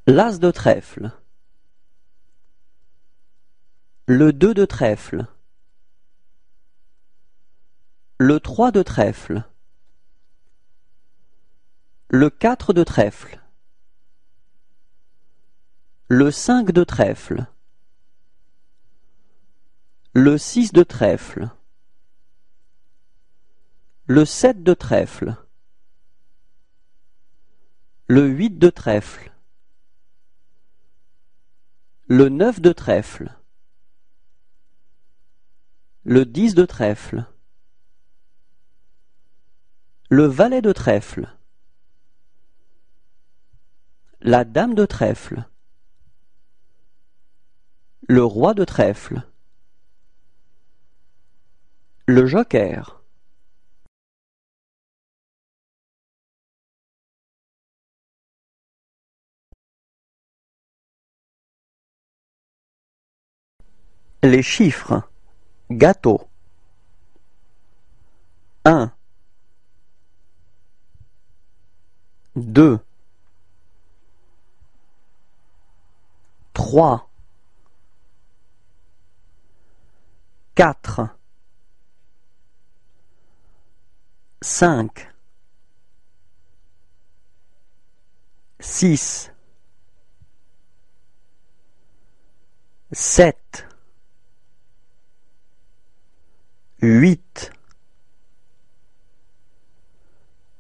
l'as de trèfle, le 2 de trèfle, le 3 de trèfle, le 4 de trèfle, le 5 de trèfle, le 6 de trèfle, le 7 de trèfle, le 8 de trèfle, le 9 de trèfle, le 10 de trèfle, le valet de trèfle, la dame de trèfle, le roi de trèfle, le joker, les chiffres, gâteau, 1, 2, 3, 4, 5, 6, 7, 8,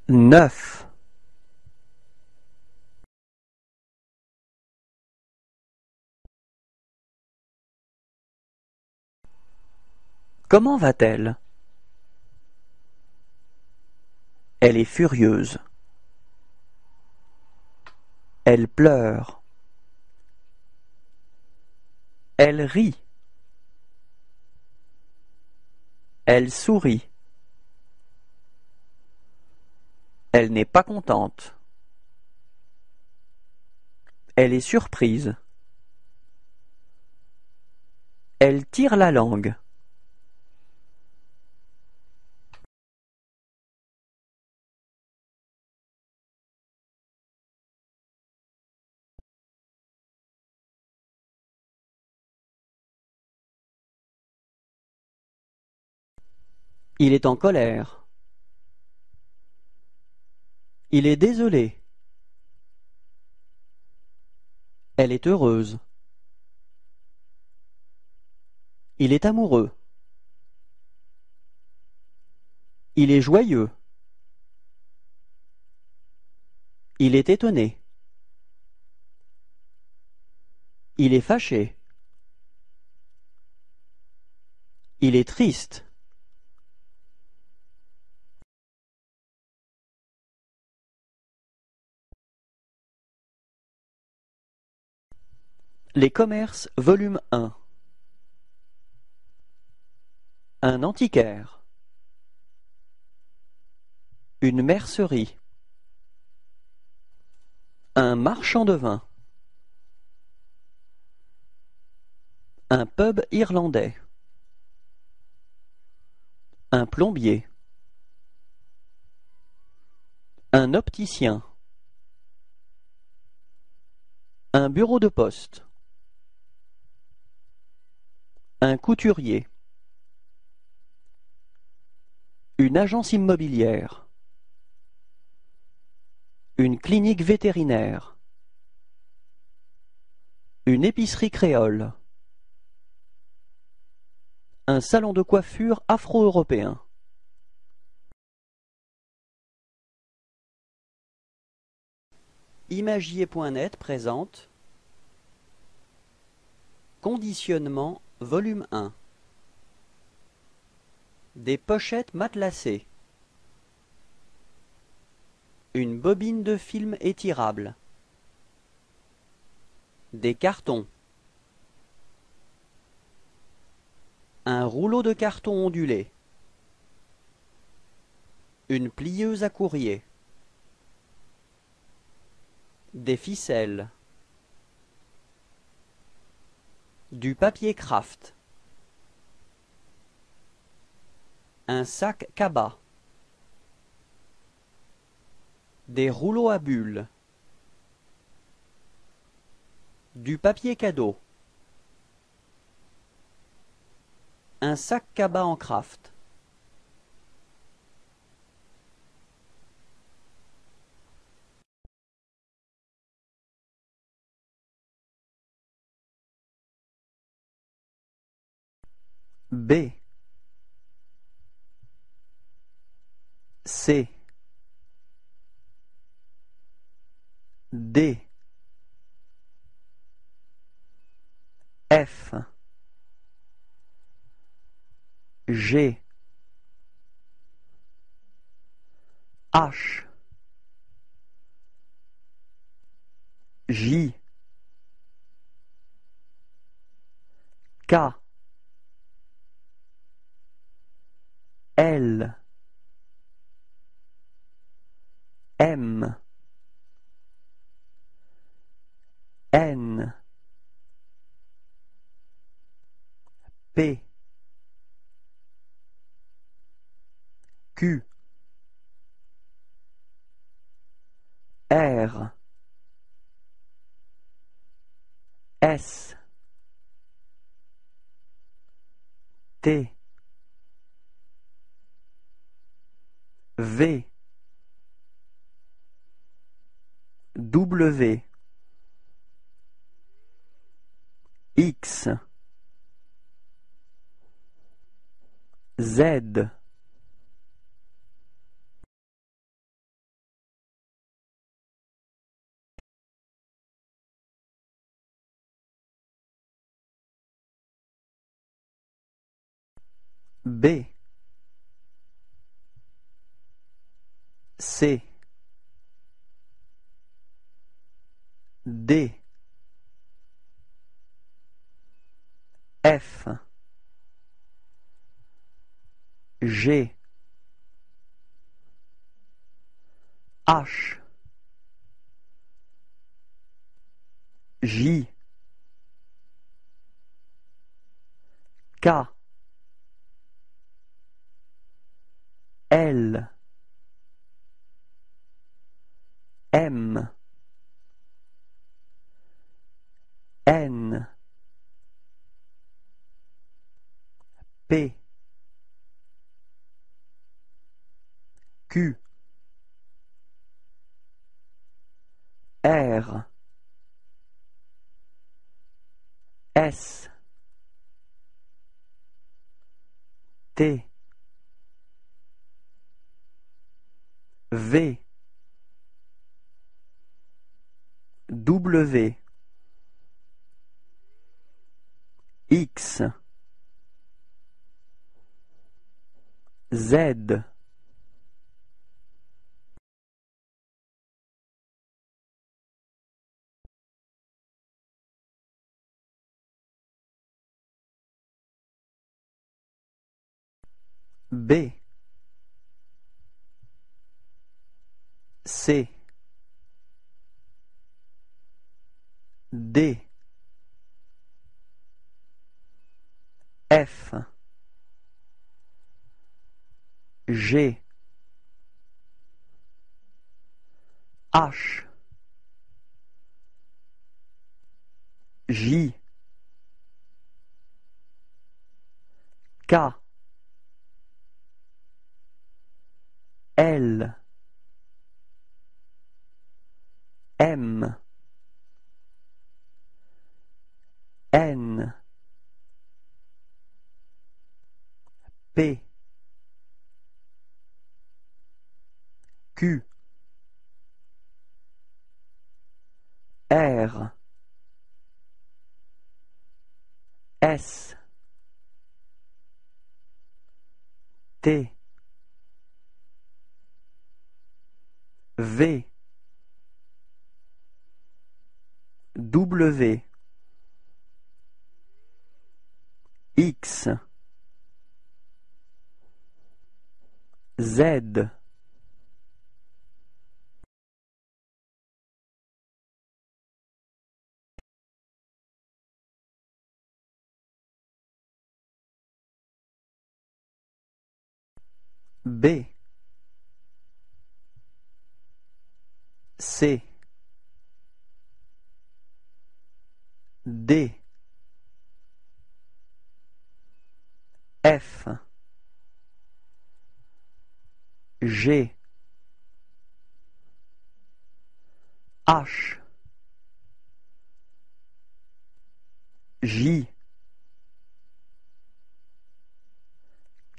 9, 'Comment va-t-elle? Elle est furieuse. Elle pleure. Elle rit. Elle sourit. Elle n'est pas contente. Elle est surprise. Elle tire la langue. Il est en colère. Il est désolé. Elle est heureuse. Il est amoureux. Il est joyeux. Il est étonné. Il est fâché. Il est triste. Les commerces, volume 1. Un antiquaire. Une mercerie. Un marchand de vin. Un pub irlandais. Un plombier. Un opticien. Un bureau de poste. Un couturier. Une agence immobilière. Une clinique vétérinaire. Une épicerie créole. Un salon de coiffure afro-européen. Imagier.net présente Conditionnement, volume 1. Des pochettes matelassées. Une bobine de film étirable. Des cartons. Un rouleau de carton ondulé. Une plieuse à courrier. Des ficelles. Du papier craft. Un sac cabas. Des rouleaux à bulles. Du papier cadeau. Un sac cabas en craft. B C D F G H J K L M N P Q R S T V W X Z B C D F G H J K L M N P Q R S T V W X Z B C D F G H J K L M N P Q R S T V W X Z B C D, F, G, H, J,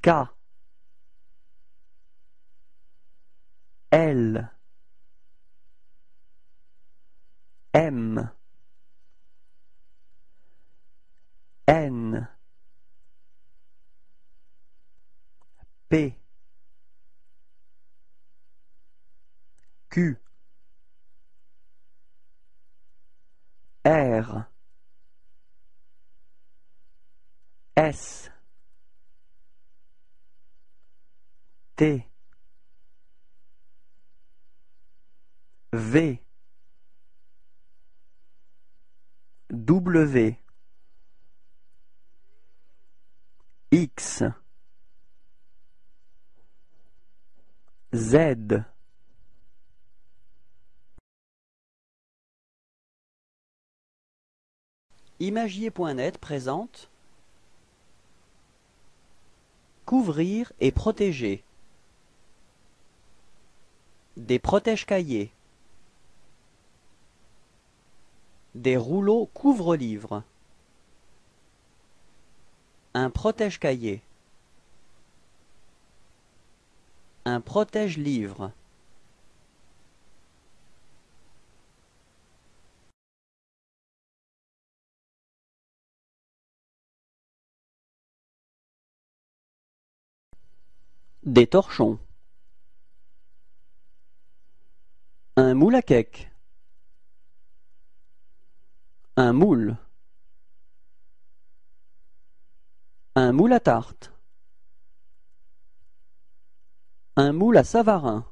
K, L, M, N, P, Q, R, S, T, V, W, X, Z. Imagier.net présente Couvrir et protéger. Des protège-cahiers. Des rouleaux couvre-livres. Un protège-cahier. Un protège-livre. Des torchons. Un moule à cake. Un moule. Un moule à tarte. Un moule à Savarin.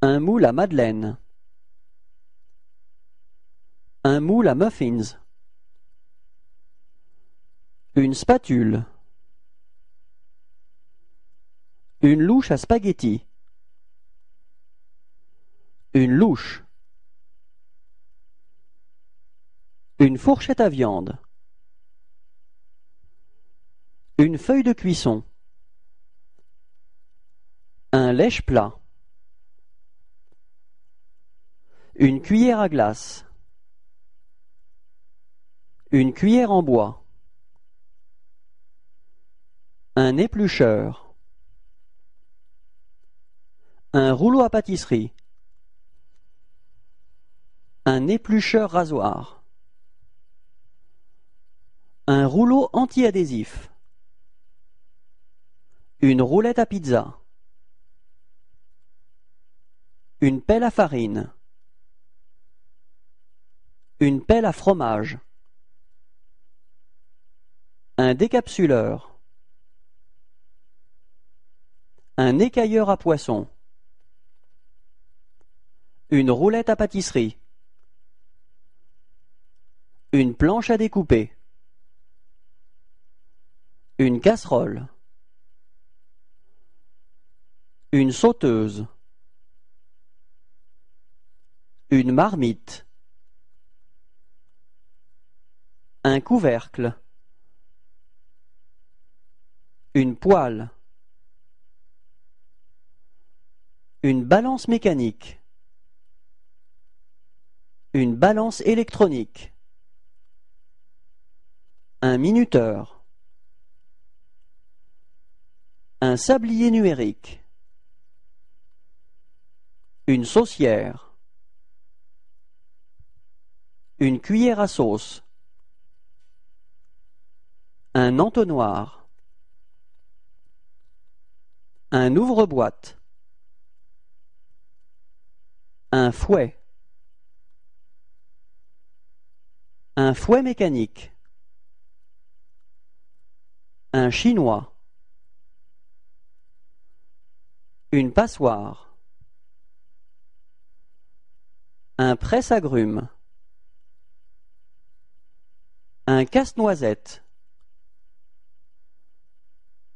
Un moule à madeleine. Un moule à muffins. Une spatule. Une louche à spaghetti. Une louche. Une fourchette à viande. Une feuille de cuisson. Un lèche-plat. Une cuillère à glace. Une cuillère en bois. Un éplucheur. Un rouleau à pâtisserie. Un éplucheur rasoir. Un rouleau anti-adhésif. Une roulette à pizza. Une pelle à farine. Une pelle à fromage. Un décapsuleur. Un écailleur à poisson. Une roulette à pâtisserie. Une planche à découper. Une casserole. Une sauteuse. Une marmite. Un couvercle. Une poêle. Une balance mécanique. Une balance électronique. Un minuteur. Un sablier numérique. Une saucière. Une cuillère à sauce. Un entonnoir. Un ouvre-boîte. Un fouet. Un fouet mécanique. Un chinois. Une passoire. Un presse-agrumes. Un casse-noisette.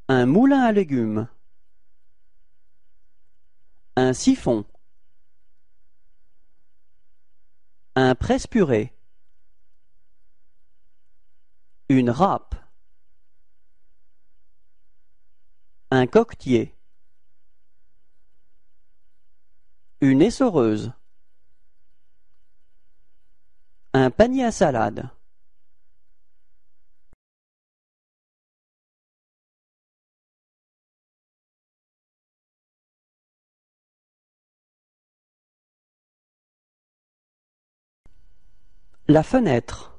Un moulin à légumes. Un siphon. Un presse-purée. Une râpe. Un coquetier. Une essoreuse. Un panier à salade. La fenêtre.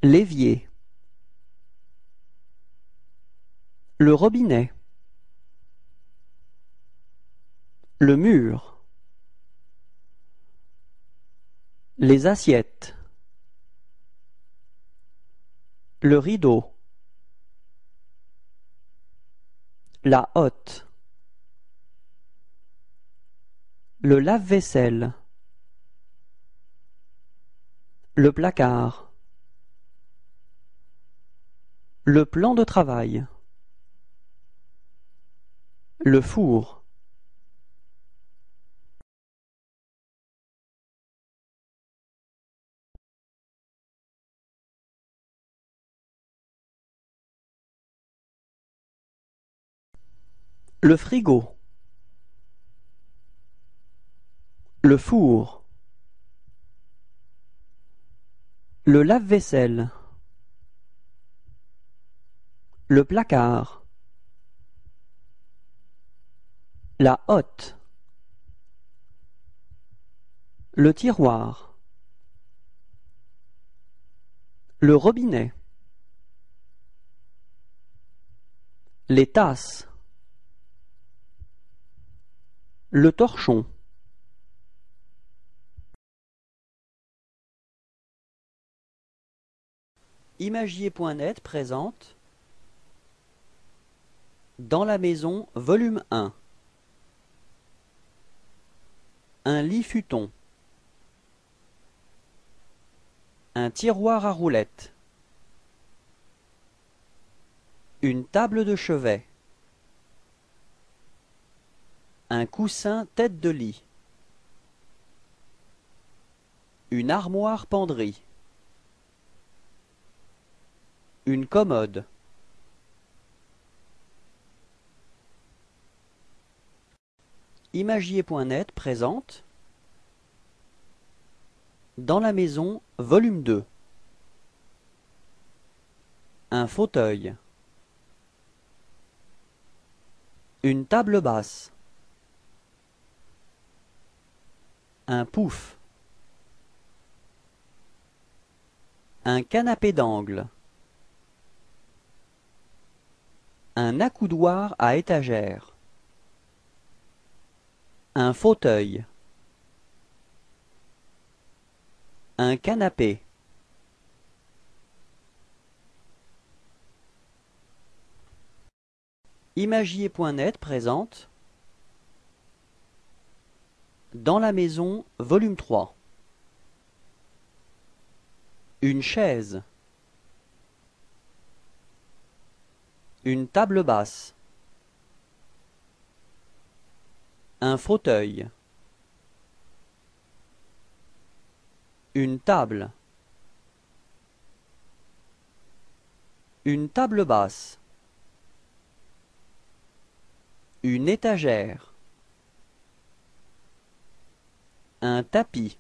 L'évier. Le robinet. Le mur. Les assiettes. Le rideau. La hotte. Le lave-vaisselle. Le placard. Le plan de travail. Le four. Le frigo. Le four. Le lave-vaisselle. Le placard. La hotte. Le tiroir. Le robinet. Les tasses. Le torchon. Imagier.net présente Dans la maison, volume 1. Un lit futon. Un tiroir à roulettes. Une table de chevet. Un coussin tête de lit. Une armoire penderie. Une commode. Imagier.net présente Dans la maison, volume 2. Un fauteuil. Une table basse. Un pouf. Un canapé d'angle. Un accoudoir à étagère. Un fauteuil. Un canapé. Imagier.net présente Dans la maison, volume 3. Une chaise. Une table basse. Un fauteuil. Une table. Une table basse. Une étagère. Un tapis.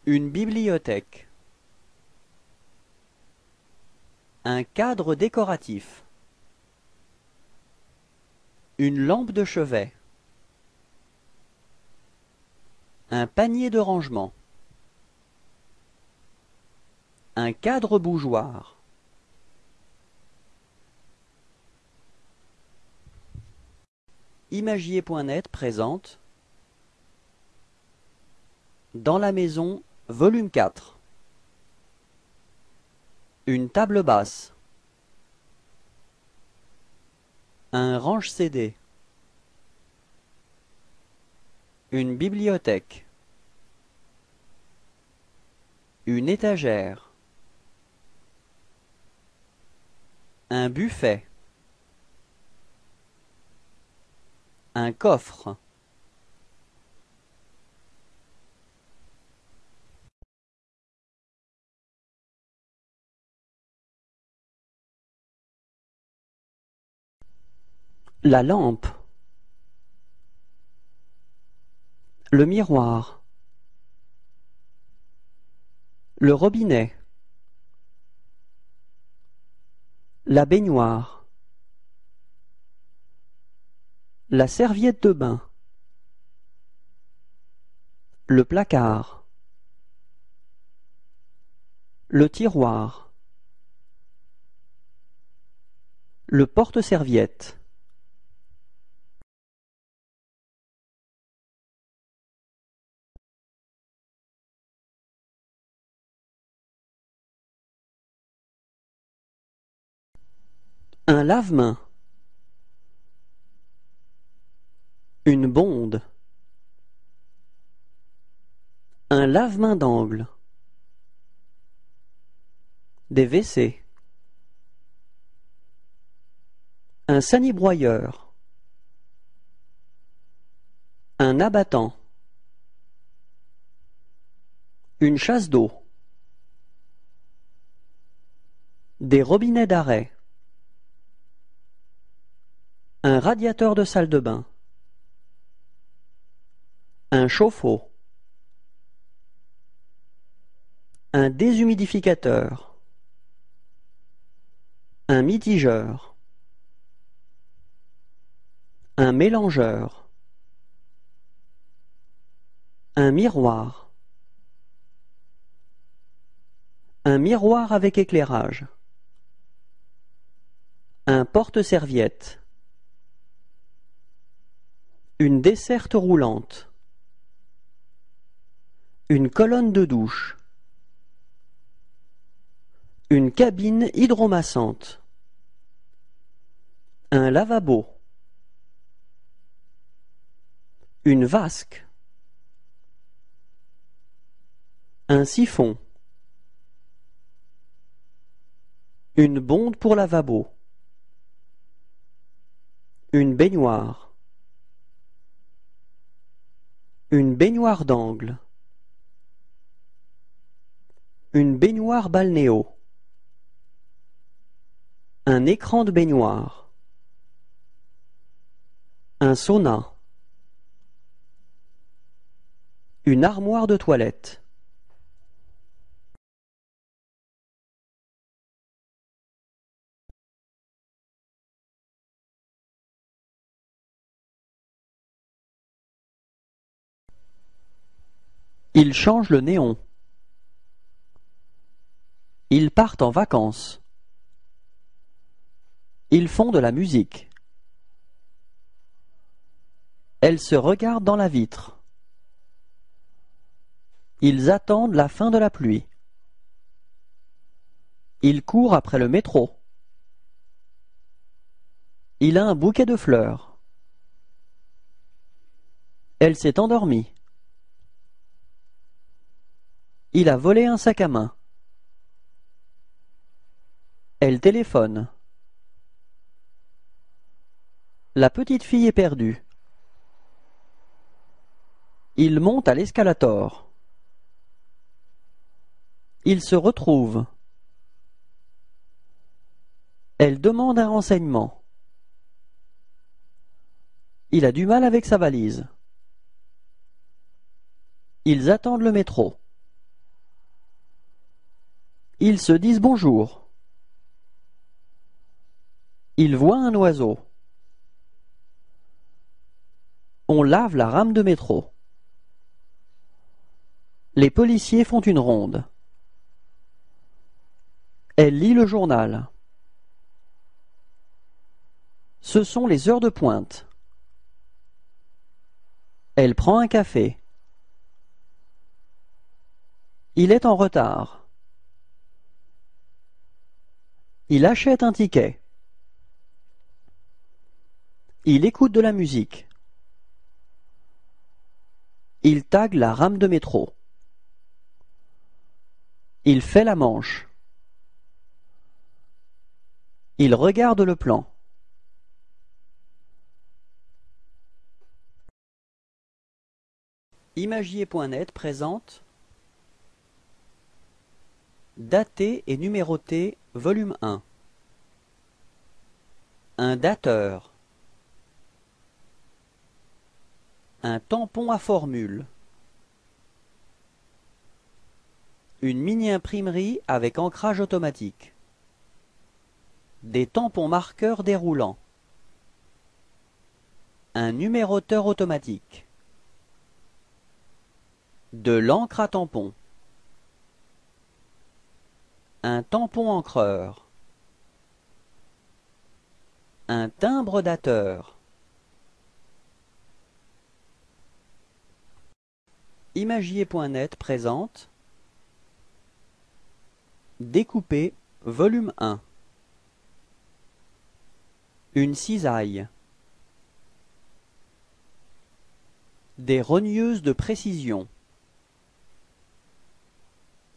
Une bibliothèque. Un cadre décoratif. Une lampe de chevet. Un panier de rangement. Un cadre bougeoir. Imagier.net présente Dans la maison, volume 4. Une table basse. Un range-CD. Une bibliothèque. Une étagère. Un buffet. Un coffre. La lampe. Le miroir. Le robinet. La baignoire. La serviette de bain. Le placard. Le tiroir. Le porte-serviette. Un lave-mains. Une bonde. Un lave-mains d'angle. Des WC. Un sanibroyeur. Un abattant. Une chasse d'eau. Des robinets d'arrêt. Un radiateur de salle de bain. Un chauffe-eau. Un déshumidificateur. Un mitigeur. Un mélangeur. Un miroir. Un miroir avec éclairage. Un porte-serviette. Une desserte roulante. Une colonne de douche. Une cabine hydromassante. Un lavabo. Une vasque. Un siphon. Une bonde pour lavabo. Une baignoire. Une baignoire d'angle. Une baignoire balnéo. Un écran de baignoire. Un sauna. Une armoire de toilette. Ils changent le néon. Ils partent en vacances. Ils font de la musique. Elles se regardent dans la vitre. Ils attendent la fin de la pluie. Ils courent après le métro. Il a un bouquet de fleurs. Elle s'est endormie. Il a volé un sac à main. Elle téléphone. La petite fille est perdue. Il monte à l'escalator. Ils se retrouvent. Elle demande un renseignement. Il a du mal avec sa valise. Ils attendent le métro. Ils se disent bonjour. Ils voient un oiseau. On lave la rame de métro. Les policiers font une ronde. Elle lit le journal. Ce sont les heures de pointe. Elle prend un café. Il est en retard. Il achète un ticket. Il écoute de la musique. Il tague la rame de métro. Il fait la manche. Il regarde le plan. Imagier.net présente Dater et numéroter, volume 1. Un dateur. Un tampon à formule. Une mini-imprimerie avec ancrage automatique. Des tampons marqueurs déroulants. Un numéroteur automatique. De l'encre à tampon. Un tampon encreur. Un timbre dateur. Imagier.net présente Découper, volume 1. Une cisaille. Des rogneuses de précision.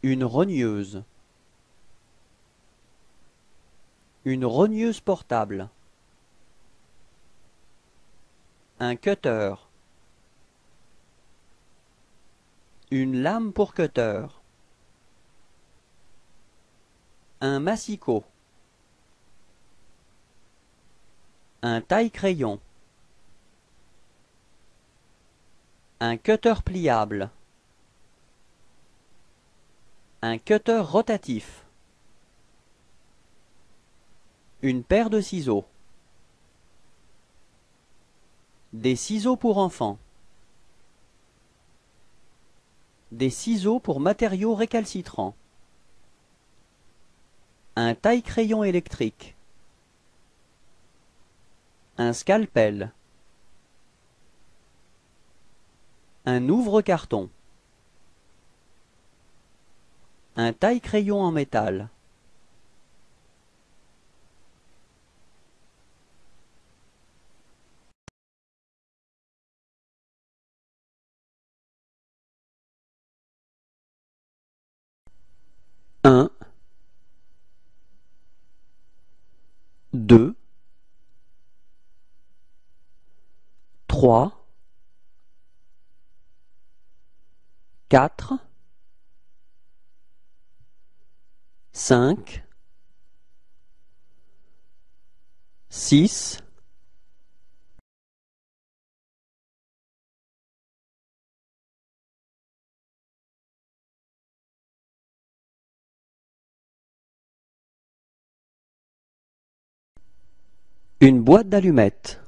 Une rogneuse. Une rogneuse portable. Un cutter. Une lame pour cutter. Un massicot. Un taille-crayon. Un cutter pliable. Un cutter rotatif. Une paire de ciseaux. Des ciseaux pour enfants. Des ciseaux pour matériaux récalcitrants. Un taille-crayon électrique. Un scalpel. Un ouvre-carton. Un taille-crayon en métal. Un, 2, 3, 4, 5, 6, 1 boîte d'allumettes.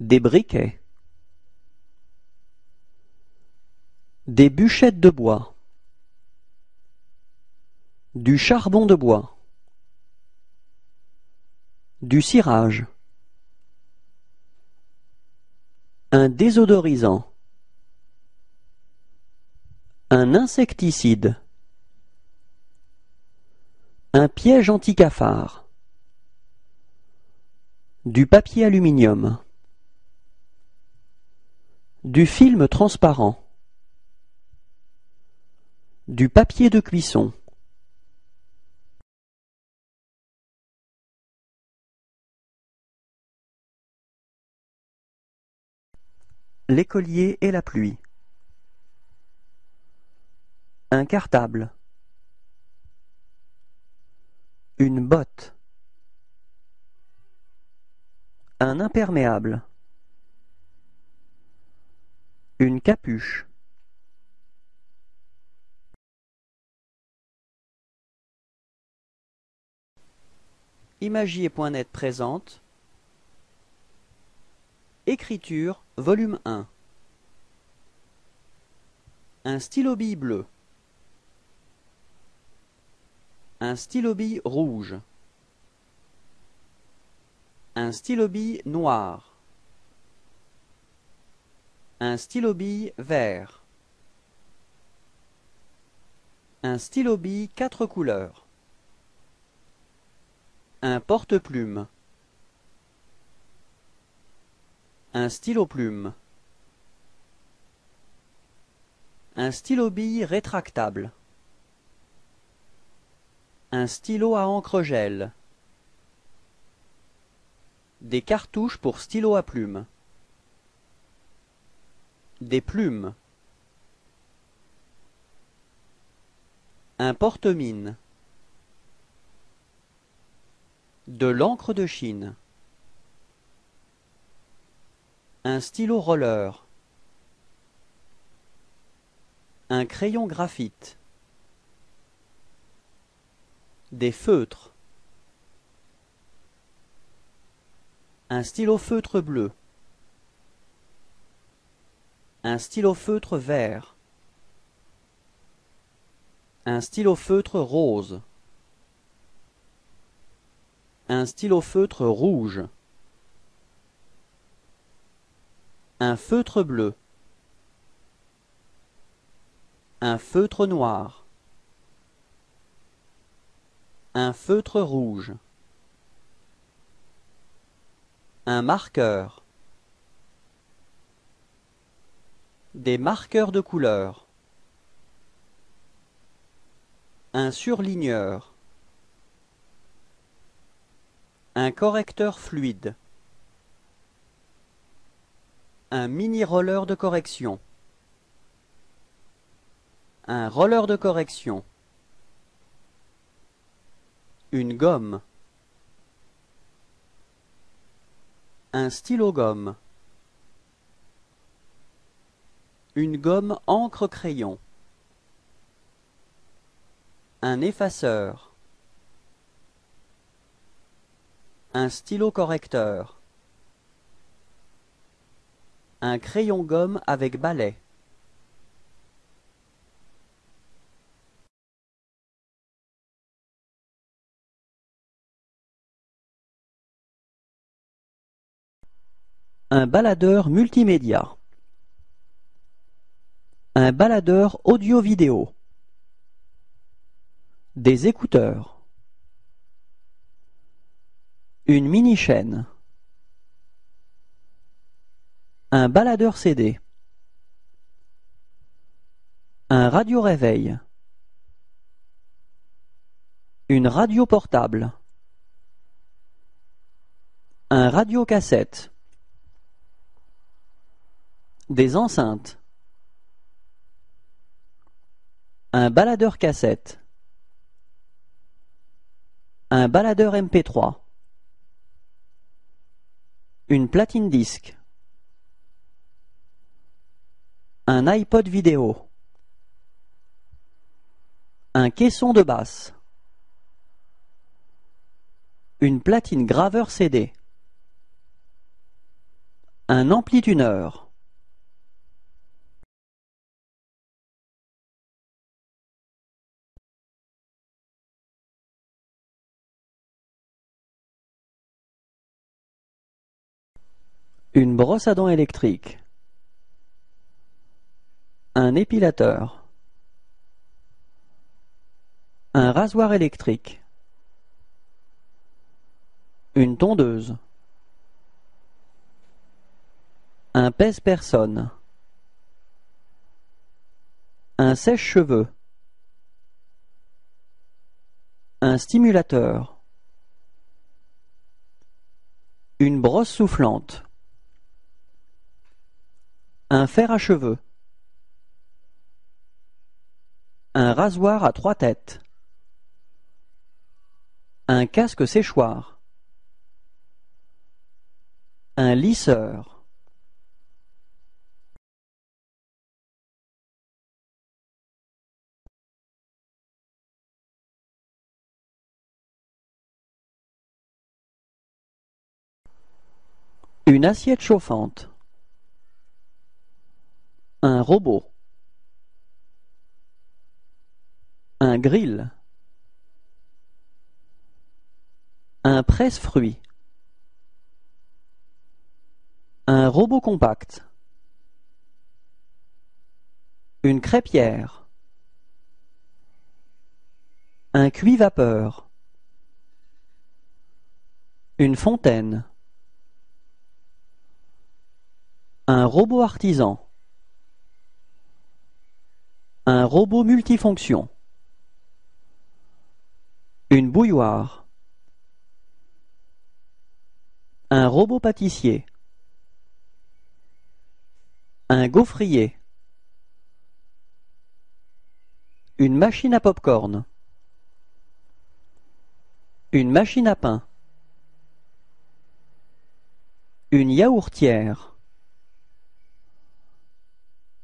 Des briquets. Des bûchettes de bois. Du charbon de bois. Du cirage. Un désodorisant. Un insecticide. Un piège anti-cafard. Du papier aluminium. Du film transparent. Du papier de cuisson. L'écolier et la pluie. Un cartable. Une botte. Un imperméable. Une capuche. Imagier.net présente Écriture, volume 1. Un stylo-bille bleu. Un stylo-bille rouge. Un stylo-bille noir. Un stylo-bille vert. Un stylo-bille 4 couleurs. Un porte-plume. Un stylo-plume. Un stylo-bille rétractable. Un stylo à encre gel. Des cartouches pour stylo à plume. Des plumes. Un porte-mine. De l'encre de Chine. Un stylo roller. Un crayon graphite. Des feutres. Un stylo feutre bleu. Un stylo feutre vert. Un stylo feutre rose. Un stylo feutre rouge. Un feutre bleu. Un feutre noir. Un feutre rouge. Un marqueur. Des marqueurs de couleur. Un surligneur. Un correcteur fluide. Un mini-roller de correction. Un roller de correction. Une gomme. Un stylo-gomme. Une gomme encre-crayon. Un effaceur. Un stylo correcteur. Un crayon gomme avec balai. Un baladeur multimédia. Un baladeur audio-vidéo. Des écouteurs. Une mini-chaîne. Un baladeur CD. Un radio-réveil. Une radio portable. Un radio-cassette. Des enceintes. Un baladeur cassette. Un baladeur MP3. Une platine disque. Un iPod vidéo. Un caisson de basse. Une platine graveur CD. Un ampli-tuneur. Une brosse à dents électrique. Un épilateur. Un rasoir électrique. Une tondeuse. Un pèse-personne. Un sèche-cheveux. Un stimulateur. Une brosse soufflante. Un fer à cheveux. Un rasoir à 3 têtes. Un casque séchoir. Un lisseur. Une assiette chauffante. Un robot. Un grill. Un presse-fruits. Un robot compact. Une crêpière. Un cuit-vapeur. Une fontaine. Un robot artisan. Un robot multifonction. Une bouilloire. Un robot pâtissier. Un gaufrier. Une machine à pop-corn. Une machine à pain. Une yaourtière.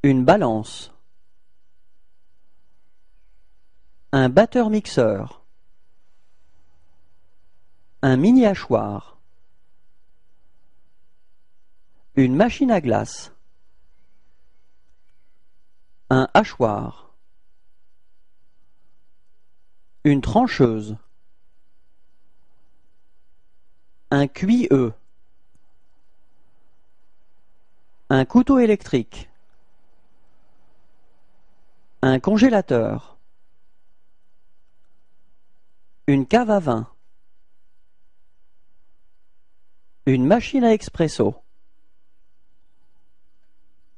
Une balance. Un batteur-mixeur. Un mini-hachoir. Une machine à glace. Un hachoir. Une trancheuse. Un cuilleux. Un couteau électrique. Un congélateur. Une cave à vin. Une machine à expresso.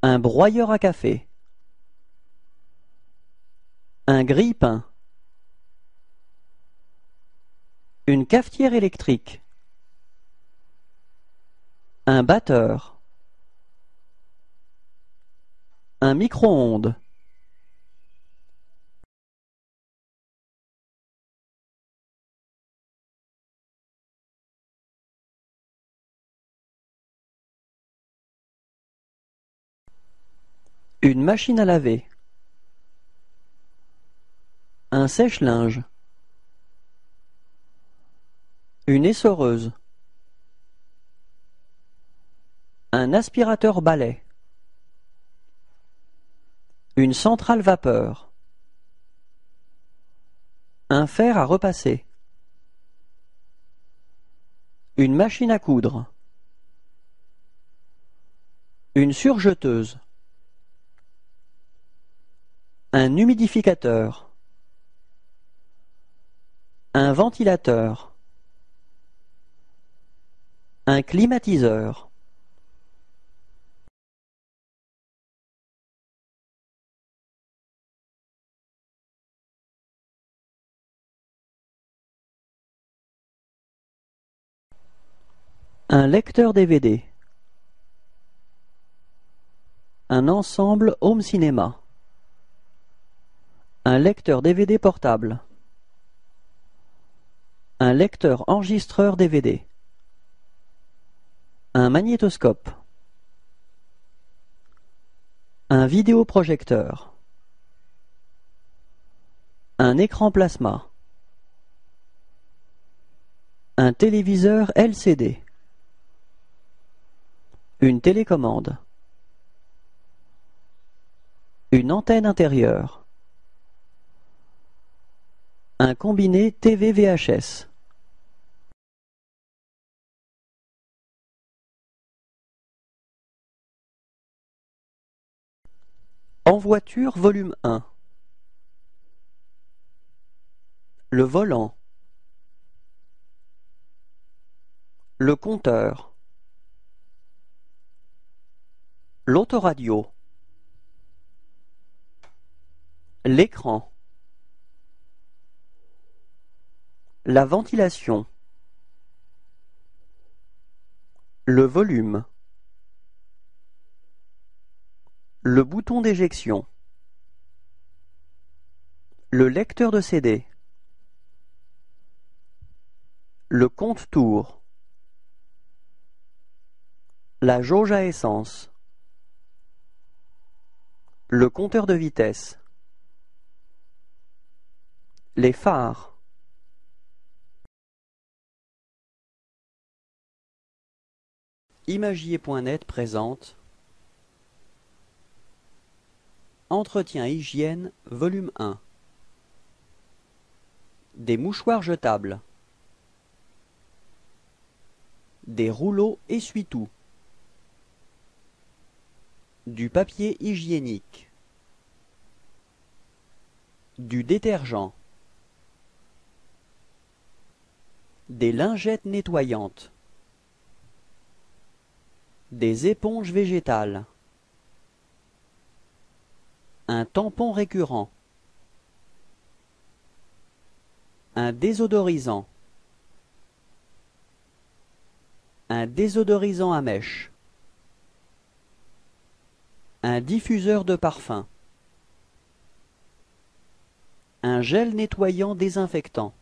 Un broyeur à café. Un grille-pain. Une cafetière électrique. Un batteur. Un micro-ondes. Une machine à laver. Un sèche-linge. Une essoreuse. Un aspirateur balai. Une centrale vapeur. Un fer à repasser. Une machine à coudre. Une surjeteuse. Un humidificateur. Un ventilateur. Un climatiseur. Un lecteur DVD. Un ensemble home cinéma. Un lecteur DVD portable. Un lecteur enregistreur DVD. Un magnétoscope. Un vidéoprojecteur. Un écran plasma. Un téléviseur LCD. Une télécommande. Une antenne intérieure. Un combiné TV VHS. En voiture, volume 1. Le volant. Le compteur. L'autoradio. L'écran. La ventilation. Le volume. Le bouton d'éjection. Le lecteur de CD. Le compte-tours. La jauge à essence. Le compteur de vitesse. Les phares. Imagier.net présente Entretien hygiène, volume 1. Des mouchoirs jetables. Des rouleaux essuie-tout. Du papier hygiénique. Du détergent. Des lingettes nettoyantes. Des éponges végétales. Un tampon récurrent. Un désodorisant. Un désodorisant à mèche. Un diffuseur de parfum. Un gel nettoyant désinfectant.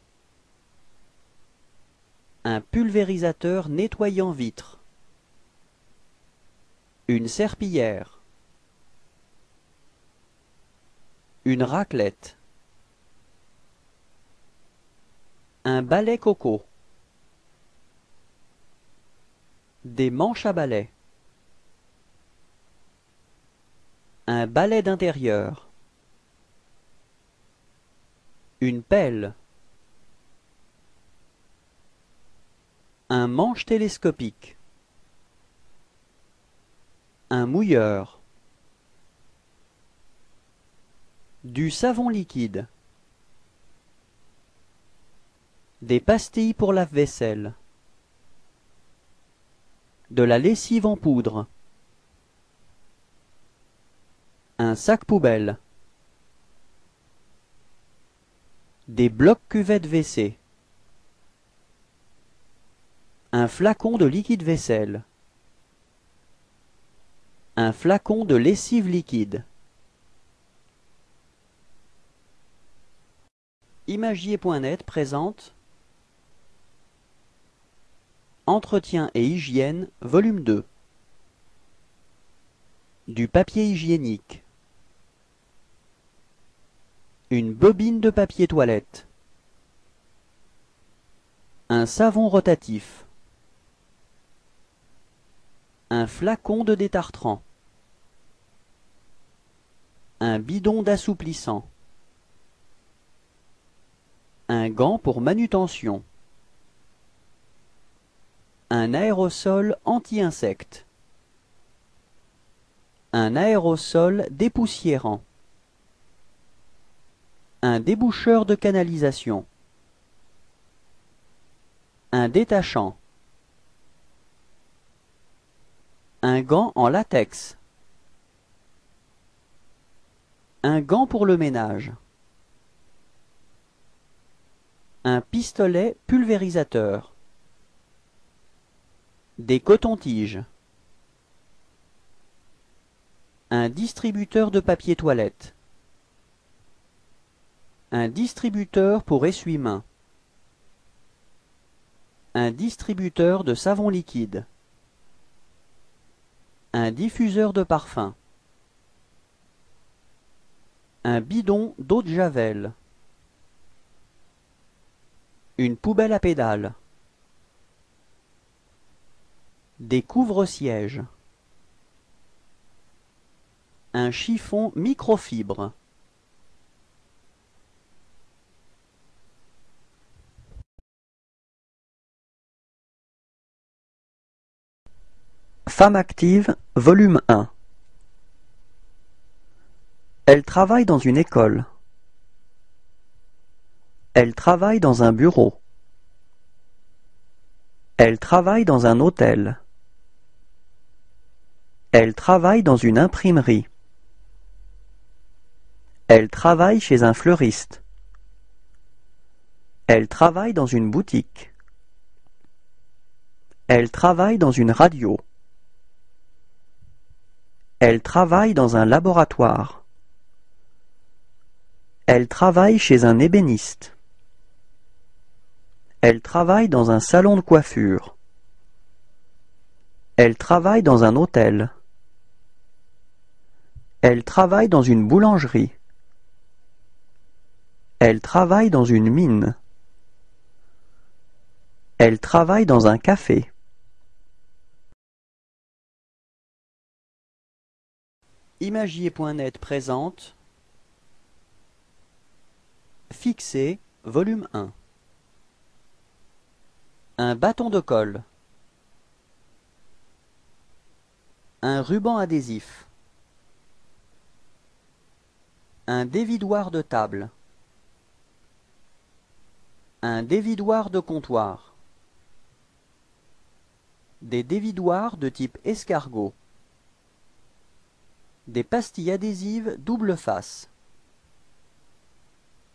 Un pulvérisateur nettoyant vitres. Une serpillière. Une raclette. Un balai coco. Des manches à balai. Un balai d'intérieur. Une pelle. Un manche télescopique. Un mouilleur. Du savon liquide. Des pastilles pour lave-vaisselle. De la lessive en poudre. Un sac poubelle. Des blocs cuvettes WC. Un flacon de liquide vaisselle. Un flacon de lessive liquide. Imagier.net présente Entretien et hygiène, volume 2. Du papier hygiénique. Une bobine de papier toilette. Un savon rotatif. Un flacon de détartrant. Un bidon d'assouplissant. Un gant pour manutention. Un aérosol anti-insectes. Un aérosol dépoussiérant. Un déboucheur de canalisation. Un détachant. Un gant en latex. Un gant pour le ménage. Un pistolet pulvérisateur. Des cotons-tiges. Un distributeur de papier toilette. Un distributeur pour essuie-mains. Un distributeur de savon liquide. Un diffuseur de parfum. Un bidon d'eau de javel. Une poubelle à pédales. Des couvre-sièges. Un chiffon microfibre. Femme active, volume 1. Elle travaille dans une école. Elle travaille dans un bureau. Elle travaille dans un hôtel. Elle travaille dans une imprimerie. Elle travaille chez un fleuriste. Elle travaille dans une boutique. Elle travaille dans une radio. Elle travaille dans un laboratoire. Elle travaille chez un ébéniste. Elle travaille dans un salon de coiffure. Elle travaille dans un hôtel. Elle travaille dans une boulangerie. Elle travaille dans une mine. Elle travaille dans un café. Imagier.net présente Fixer, volume 1. Un bâton de colle. Un ruban adhésif. Un dévidoir de table. Un dévidoir de comptoir. Des dévidoirs de type escargot. Des pastilles adhésives double face.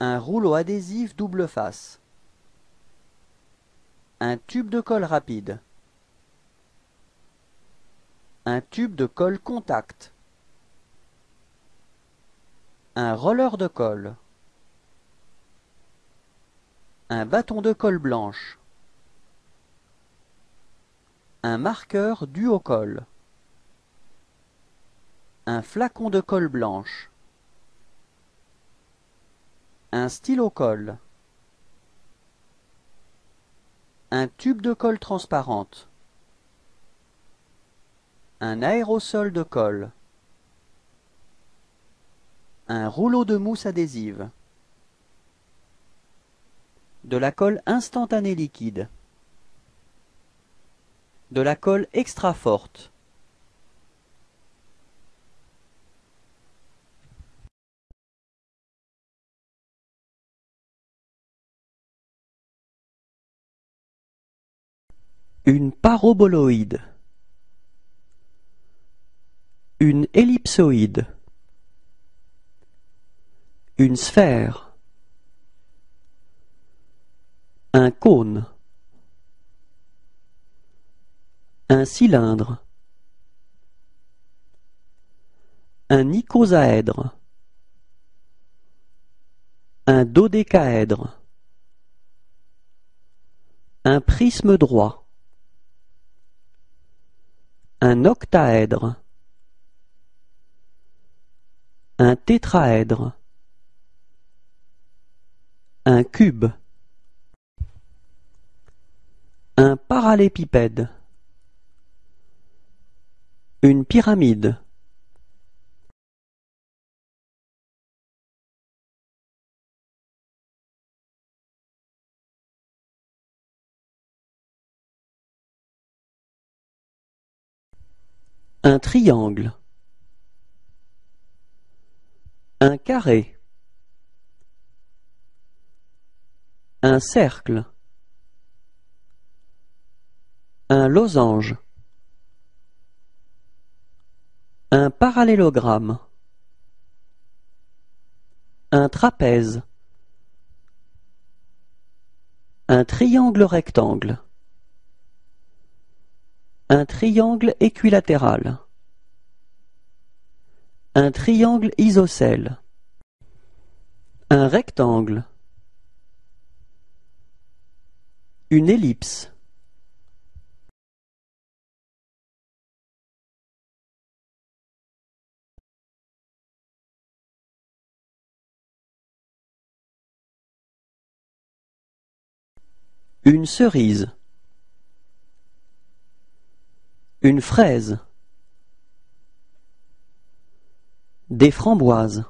Un rouleau adhésif double face. Un tube de colle rapide. Un tube de colle contact. Un roller de colle. Un bâton de colle blanche. Un marqueur dû au colle. Un flacon de colle blanche. Un stylo colle. Un tube de colle transparente. Un aérosol de colle. Un rouleau de mousse adhésive. De la colle instantanée liquide. De la colle extra forte. Une paraboloïde. Une ellipsoïde. Une sphère. Un cône. Un cylindre. Un icosaèdre. Un dodécaèdre. Un prisme droit. Un octaèdre. Un tétraèdre. Un cube. Un parallépipède. Une pyramide. Un triangle. Un carré. Un cercle. Un losange. Un parallélogramme. Un trapèze. Un triangle rectangle. Un triangle équilatéral. Un triangle isocèle. Un rectangle. Une ellipse. Une cerise. Une fraise. Des framboises.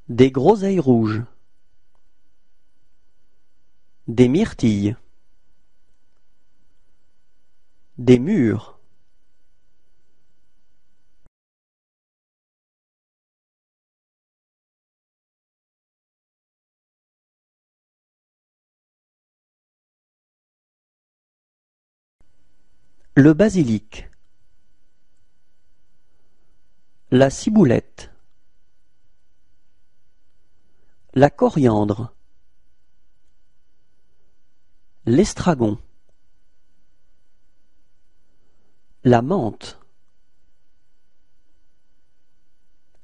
Des groseilles rouges. Des myrtilles. Des mûres. Le basilic. La ciboulette. La coriandre. L'estragon. La menthe.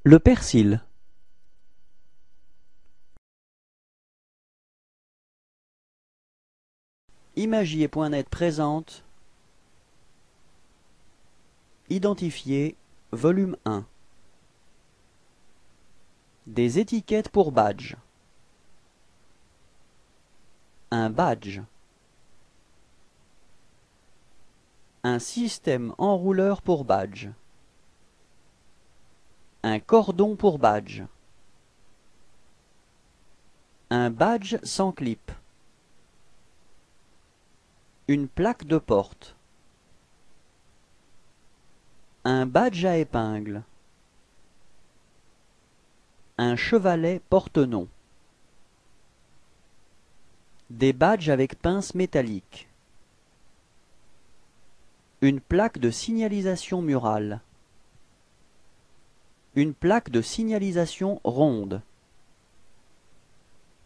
Le persil. Imagier.net présente Identifier, volume 1. Des étiquettes pour badge. Un badge. Un système enrouleur pour badge. Un cordon pour badge. Un badge sans clip. Une plaque de porte. Un badge à épingle. Un chevalet porte-nom. Des badges avec pince métallique. Une plaque de signalisation murale. Une plaque de signalisation ronde.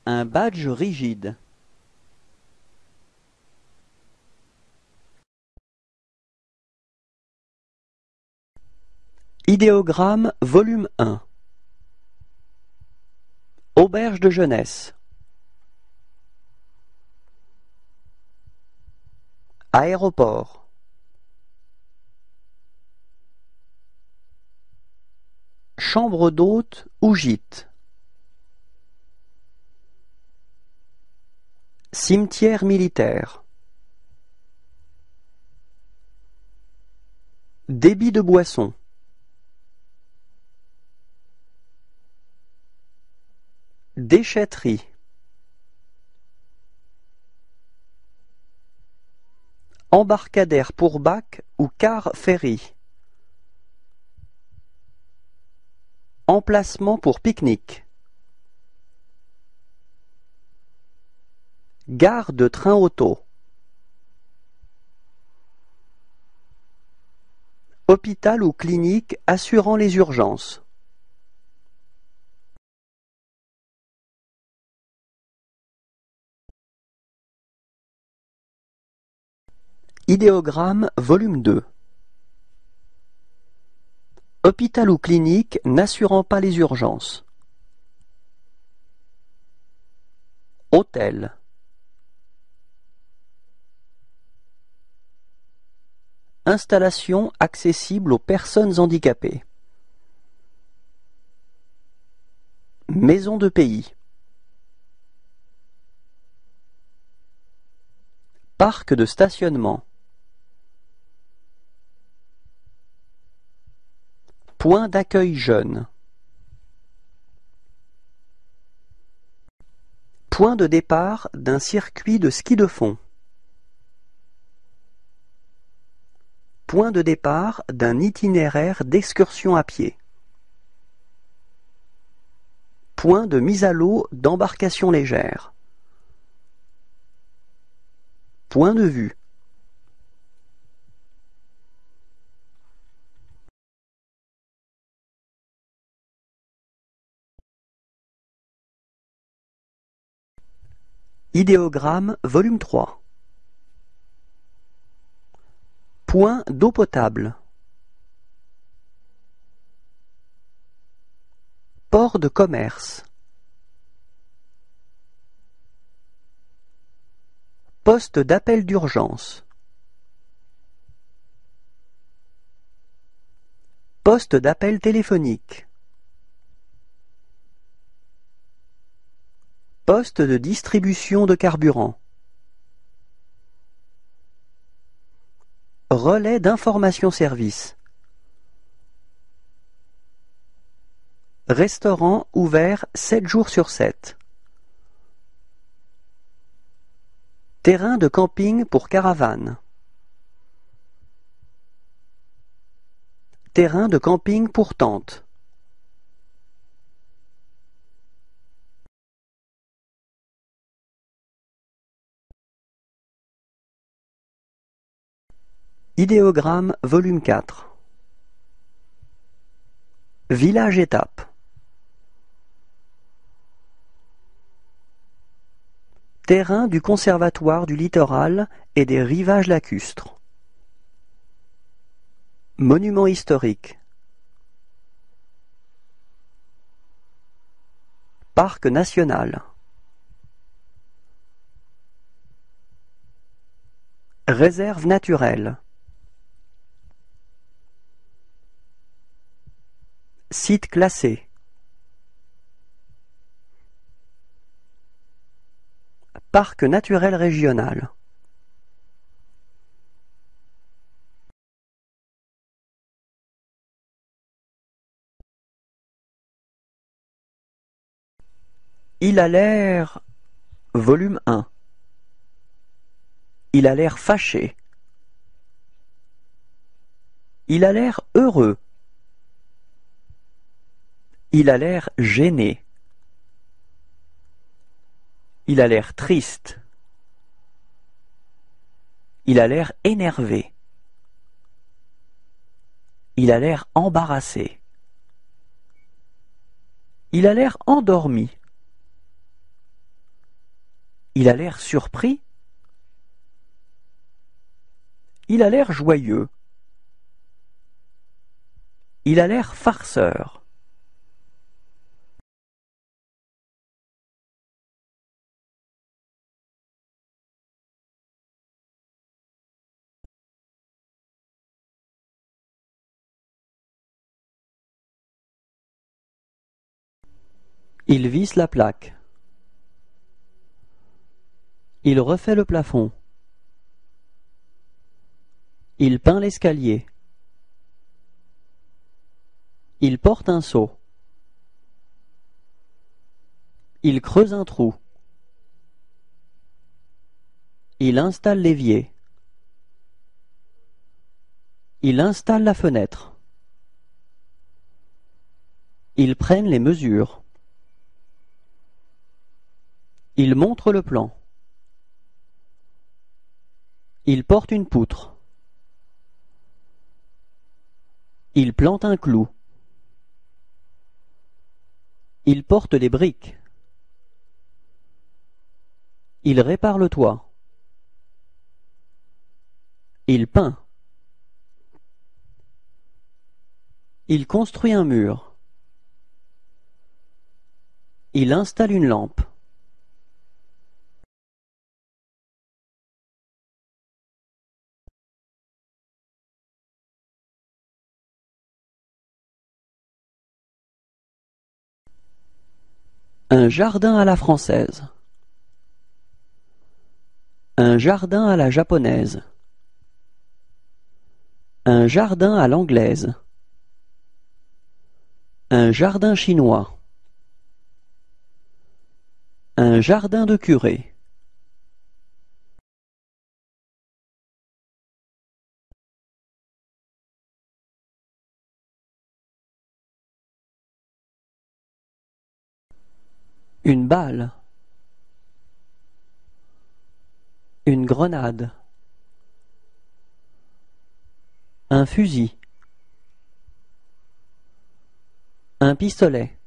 Un badge rigide. Idéogramme, volume 1. Auberge de jeunesse. Aéroport. Chambre d'hôte ou gîte. Cimetière militaire. Débit de boisson. Déchetterie. Embarcadère pour bac ou car ferry. Emplacement pour pique-nique. Gare de train-auto. Hôpital ou clinique assurant les urgences. Idéogramme, volume 2. Hôpital ou clinique n'assurant pas les urgences. Hôtel. Installation accessible aux personnes handicapées. Maison de pays. Parc de stationnement. Point d'accueil jeune. Point de départ d'un circuit de ski de fond. Point de départ d'un itinéraire d'excursion à pied. Point de mise à l'eau d'embarcation légère. Point de vue. Idéogramme, volume 3. Point d'eau potable. Port de commerce. Poste d'appel d'urgence. Poste d'appel téléphonique. Poste de distribution de carburant. Relais d'information service. Restaurant ouvert 7 jours sur 7. Terrain de camping pour caravane. Terrain de camping pour tente. Idéogramme, volume 4. Village-étape. Terrain du Conservatoire du littoral et des rivages lacustres. Monument historique. Parc national. Réserve naturelle. Site classé. Parc naturel régional. Il a l'air... Volume 1. Il a l'air fâché. Il a l'air heureux. Il a l'air gêné. Il a l'air triste. Il a l'air énervé. Il a l'air embarrassé. Il a l'air endormi. Il a l'air surpris. Il a l'air joyeux. Il a l'air farceur. Il visse la plaque. Il refait le plafond. Il peint l'escalier. Il porte un seau. Il creuse un trou. Il installe l'évier. Il installe la fenêtre. Ils prennent les mesures. Il montre le plan. Il porte une poutre. Il plante un clou. Il porte des briques. Il répare le toit. Il peint. Il construit un mur. Il installe une lampe. Un jardin à la française. Un jardin à la japonaise. Un jardin à l'anglaise. Un jardin chinois. Un jardin de curé. Une balle. Une grenade. Un fusil. Un pistolet.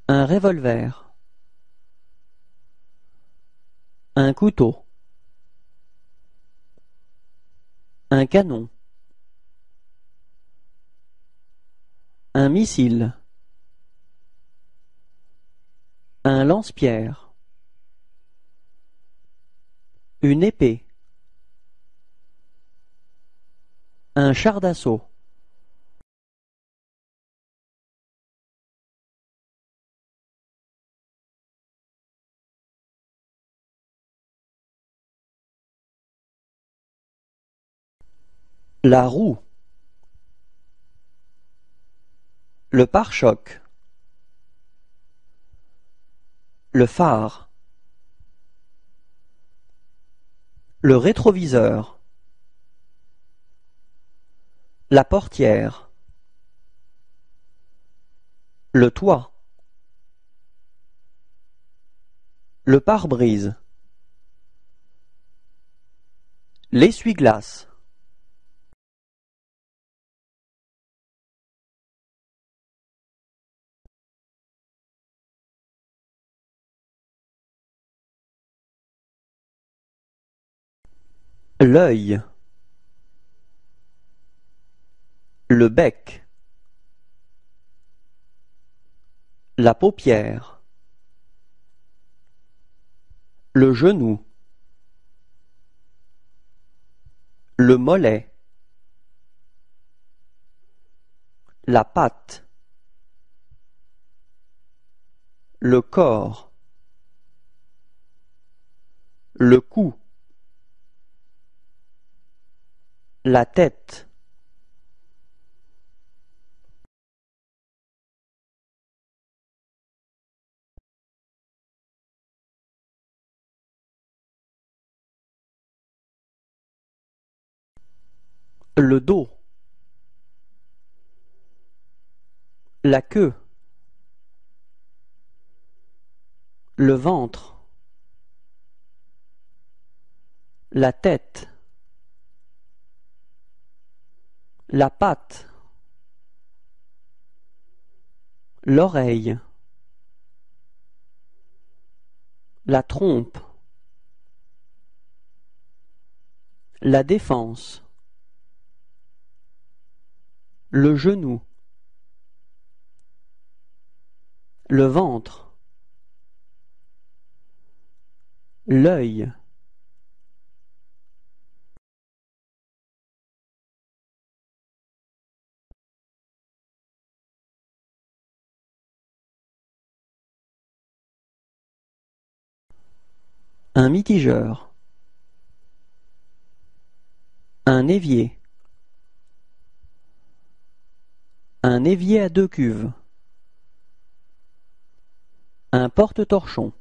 Un revolver. Un couteau. Un canon. Un missile. Un lance-pierre. Une épée. Un char d'assaut. La roue. Le pare-choc. Le phare. Le rétroviseur. La portière. Le toit. Le pare-brise. L'essuie-glace. L'œil. Le bec. La paupière. Le genou. Le mollet. La patte. Le corps. Le cou. La tête. Le dos. La queue. Le ventre. La tête. La patte. L'oreille. La trompe. La défense. le genou, le ventre, l'œil, un mitigeur, un évier à deux cuves, un porte-torchon,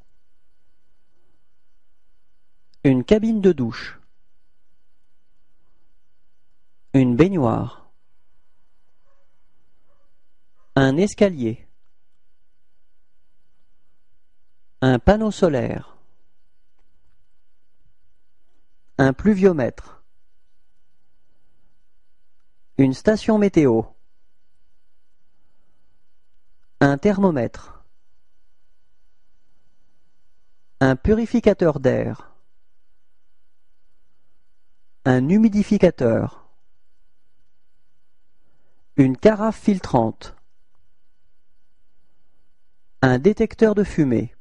une cabine de douche, une baignoire, un escalier, un panneau solaire, un pluviomètre, une station météo, un thermomètre, un purificateur d'air, un humidificateur, une carafe filtrante, un détecteur de fumée,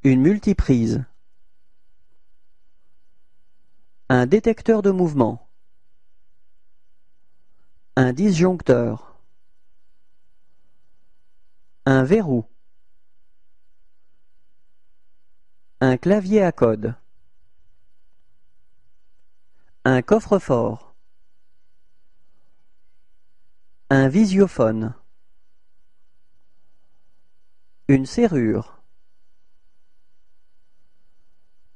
une multiprise, un détecteur de mouvement, un disjoncteur, un verrou, un clavier à code, un coffre-fort, un visiophone, une serrure,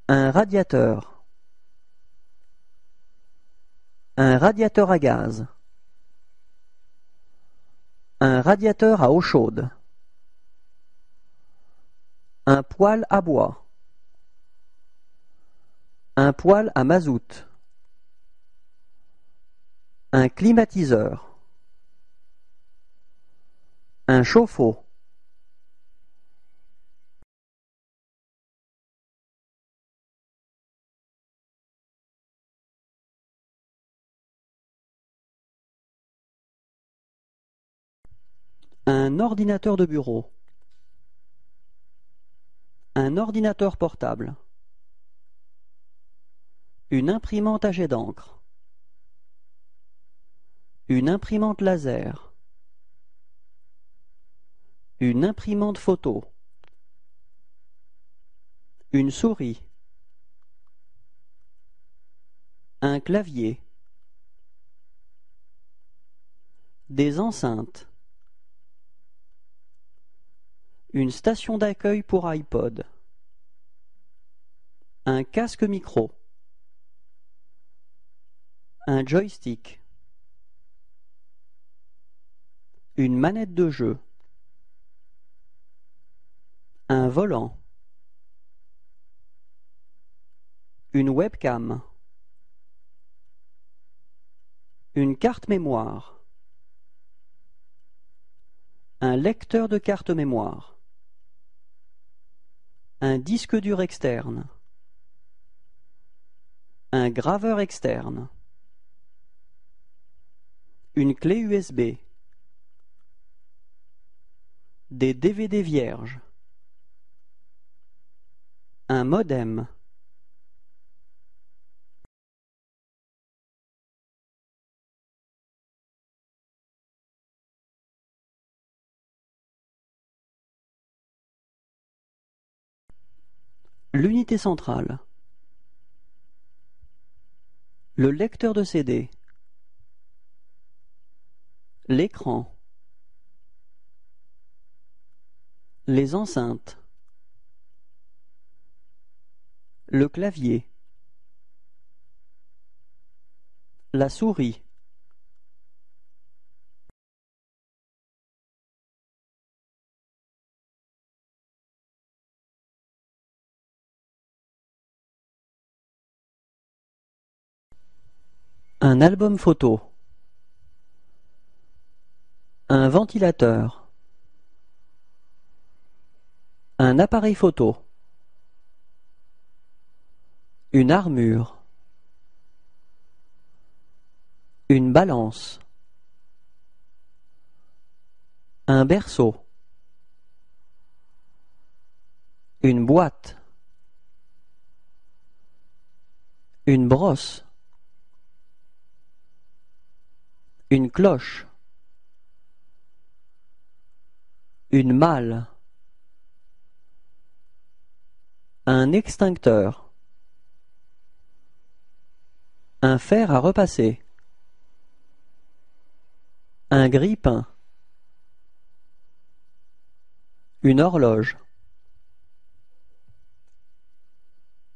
un radiateur à gaz, un radiateur à eau chaude, un poêle à bois, un poêle à mazout, un climatiseur, un chauffe-eau, un ordinateur de bureau, un ordinateur portable, une imprimante à jet d'encre, une imprimante laser, une imprimante photo, une souris, un clavier, des enceintes, une station d'accueil pour iPod, un casque micro, un joystick, une manette de jeu, un volant, une webcam, une carte mémoire, un lecteur de carte mémoire, un disque dur externe, un graveur externe, une clé USB, des DVD vierges, un modem, l'unité centrale, le lecteur de CD, l'écran, les enceintes, le clavier, la souris, un album photo, un ventilateur, un appareil photo, une armure, Une balance. Un berceau. Une boîte. Une brosse. Une cloche. Une malle. Un extincteur. Un fer à repasser. Un grille-pain. Une horloge.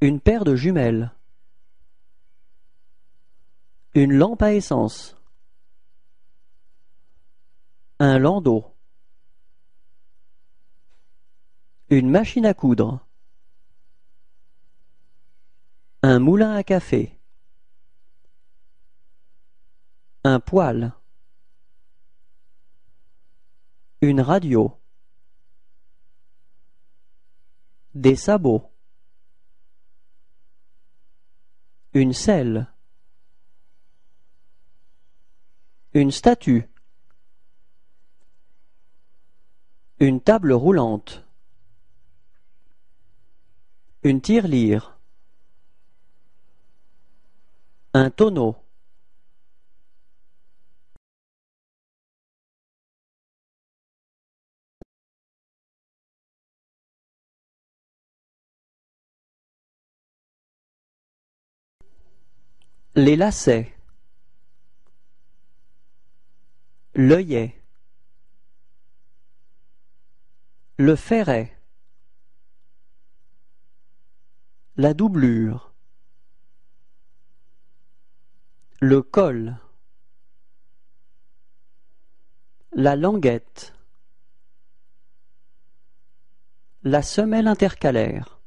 Une paire de jumelles. Une lampe à essence. Un landau. Une machine à coudre. Un moulin à café. Un poêle. Une radio. Des sabots. Une selle. Une statue. Une table roulante. Une tirelire. Un tonneau. Les lacets. L'œillet. Le ferret. La doublure. Le col. La languette. La semelle intercalaire.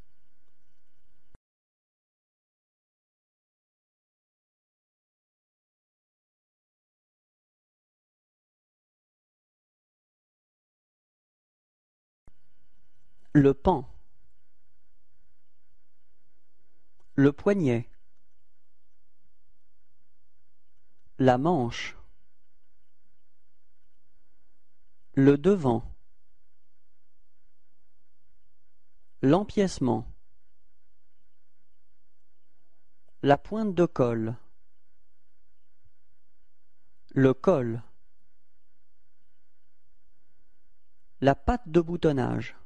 Le pan. Le poignet. La manche. Le devant. L'empiècement. La pointe de colle. Le col. La patte de boutonnage.